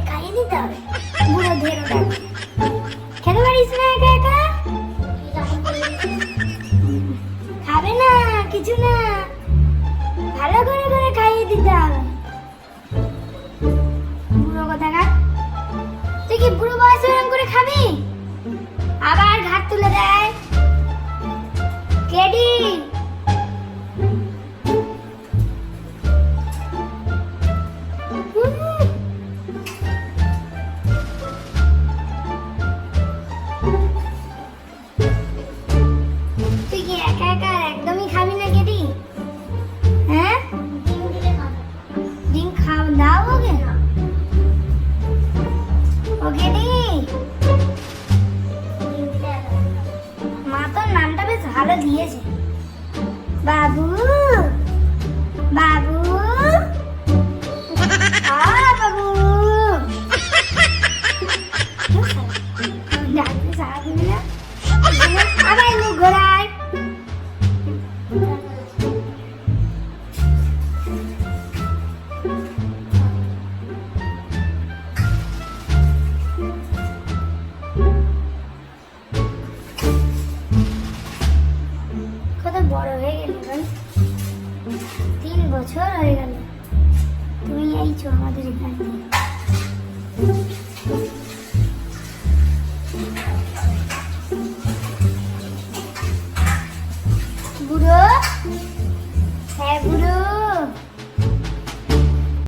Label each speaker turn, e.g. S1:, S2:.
S1: খাইয়ে দিতে হবে বুড়ো ধেরোটা খেতে পারিস না একা একা খাবে না কিছু না ভালো করে করে খাইয়ে দিতে হবে বুড়ো কোথাকার তুই কি বুড়ো বয়সে এরকম করে খাবি আবার ঘাট তুলে দেয় কেডি তুই কি একা একা একদমই খাবি না কেডি হ্যাঁ ডিম খাও দাও ওকে ওকে দি মা তোর নামটা বেশ ভালো দিয়েছে বাবু বাবু বাবু ডাকতে সারা দিন না আবার মুখ ঘোরায় কত বড় হয়ে গেলি ভাই 3 বছর হয়ে গেল তুমি এইছো আমাদের এখানে